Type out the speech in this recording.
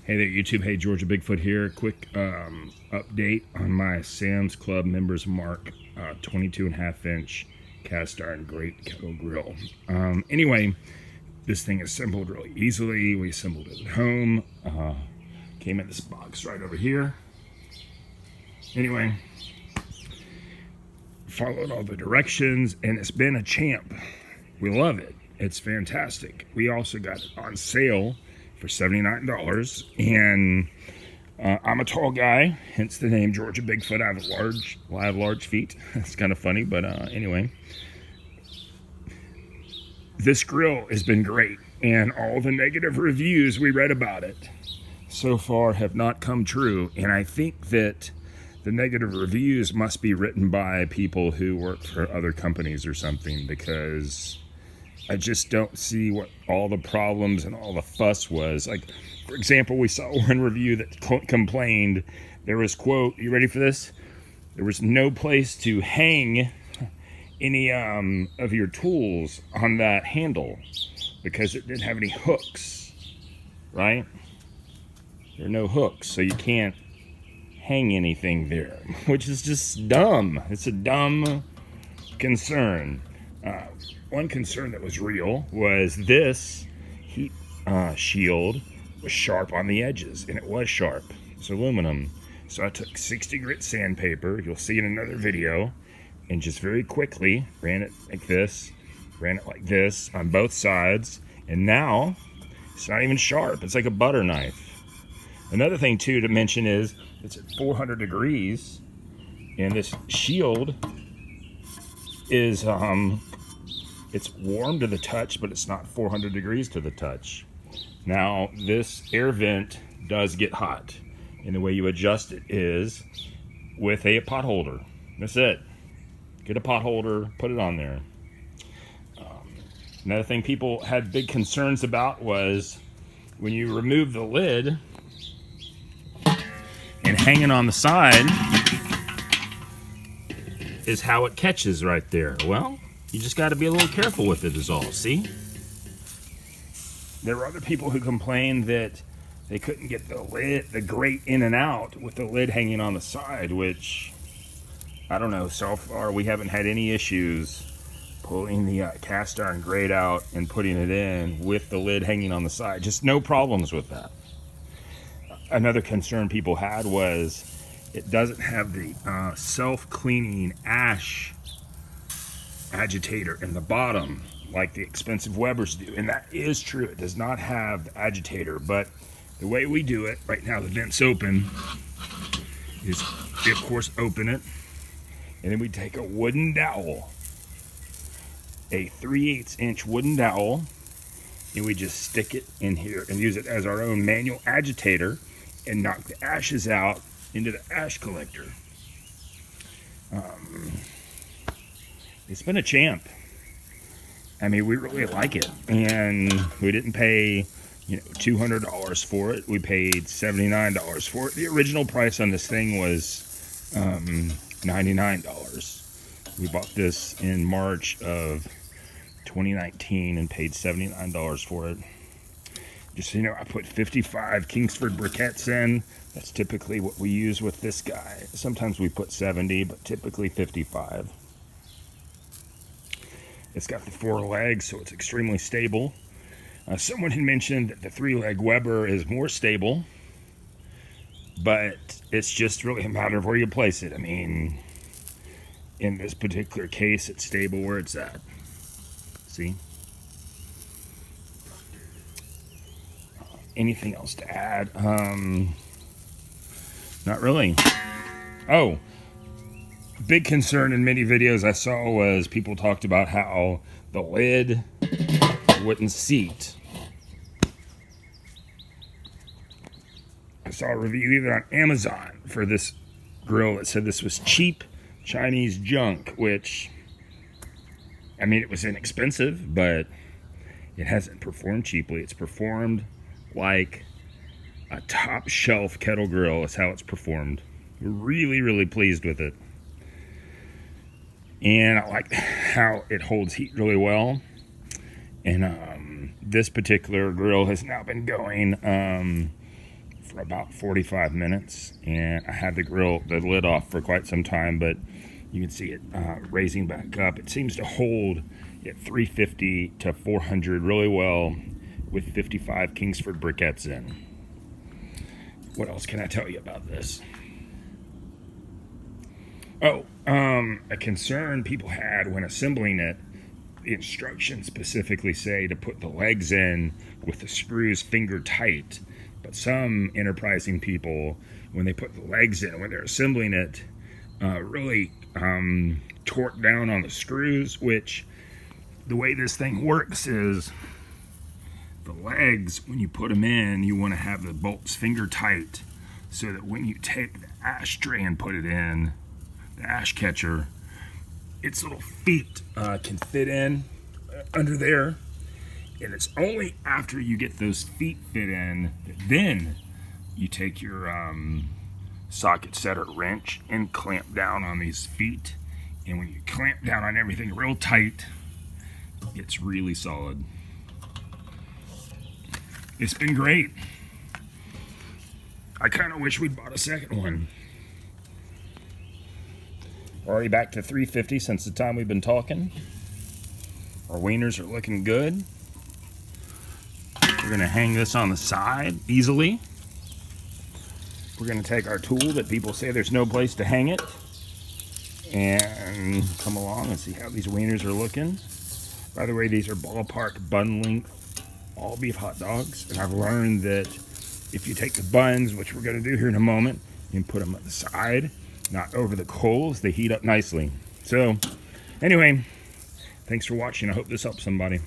Hey there, YouTube. Hey, Georgia Bigfoot here. Quick update on my Sam's Club Members Mark 22.5-inch cast iron grate Kettle Grill. Anyway, this thing assembled really easily. We assembled it at home. Came in this box right over here. Anyway, followed all the directions, and it's been a champ. We love it. It's fantastic. We also got it on sale for $79, and I'm a tall guy, hence the name Georgia Bigfoot. I have large feet. It's kind of funny, but anyway, this grill has been great, and all the negative reviews we read about it so far have not come true. And I think that the negative reviews must be written by people who work for other companies or something, because I just don't see what all the problems and all the fuss was. Like, for example, we saw one review that complained there was, quote, you ready for this? There was no place to hang any of your tools on that handle because it didn't have any hooks, right? There are no hooks, so you can't hang anything there, which is just dumb. It's a dumb concern. One concern that was real was this heat shield was sharp on the edges, and it was sharp. It's aluminum. So I took 60 grit sandpaper, you'll see in another video, and just very quickly ran it like this on both sides, and now it's not even sharp. It's like a butter knife. Another thing too to mention is it's at 400 degrees, and this shield is it's warm to the touch, but it's not 400 degrees to the touch. Now, this air vent does get hot, and the way you adjust it is with a pot holder. That's it. Get a pot holder, put it on there. Another thing people had big concerns about was when you remove the lid and hanging on the side is how it catches right there. Well, you just got to be a little careful with it is all, see? There were other people who complained that they couldn't get the grate in and out with the lid hanging on the side, which, I don't know, so far we haven't had any issues pulling the cast iron grate out and putting it in with the lid hanging on the side. Just no problems with that. Another concern people had was it doesn't have the self-cleaning ash agitator in the bottom like the expensive Weber's do, and that is true. It does not have the agitator, but the way we do it right now, the vent's open, is we of course open it, and then we take a wooden dowel, a 3/8-inch wooden dowel, and we just stick it in here and use it as our own manual agitator and knock the ashes out into the ash collector. It's been a champ. I mean, we really like it, and we didn't pay, $200 for it. We paid $79 for it. The original price on this thing was $99. We bought this in March of 2019 and paid $79 for it. Just so you know, I put 55 Kingsford briquettes in. That's typically what we use with this guy. Sometimes we put 70, but typically 55. It's got the 4 legs, so it's extremely stable. Someone had mentioned that the 3-leg Weber is more stable, but it's just really a matter of where you place it. I mean, in this particular case, it's stable where it's at. See? Anything else to add? Not really. Oh, big concern in many videos I saw was people talked about how the lid wouldn't seat. I saw a review even on Amazon for this grill that said this was cheap Chinese junk, which, I mean, it was inexpensive, but it hasn't performed cheaply. It's performed like a top shelf kettle grill is how it's performed. We're really, really pleased with it. And I like how it holds heat really well. And this particular grill has now been going for about 45 minutes, and I had the lid off for quite some time, but you can see it raising back up. It seems to hold at 350 to 400 really well with 55 Kingsford briquettes in. What else can I tell you about this? Oh, a concern people had when assembling it, the instructions specifically say to put the legs in with the screws finger tight. But some enterprising people, when they put the legs in, when they're assembling it, really torque down on the screws, which the way this thing works is the legs, when you put them in, you want to have the bolts finger tight so that when you take the ashtray and put it in, the ash catcher, its little feet can fit in under there. And it's only after you get those feet fit in that then you take your socket setter wrench and clamp down on these feet. And when you clamp down on everything real tight, it's really solid. It's been great. I kind of wish we'd bought a second one. Already back to 350 since the time we've been talking. Our wieners are looking good. We're gonna hang this on the side easily. We're gonna take our tool that people say there's no place to hang it and come along and see how these wieners are looking. By the way, these are ballpark bun length all beef hot dogs, and I've learned that if you take the buns, which we're gonna do here in a moment, and put them on the side, not over the coals, they heat up nicely. So anyway, thanks for watching. I hope this helps somebody.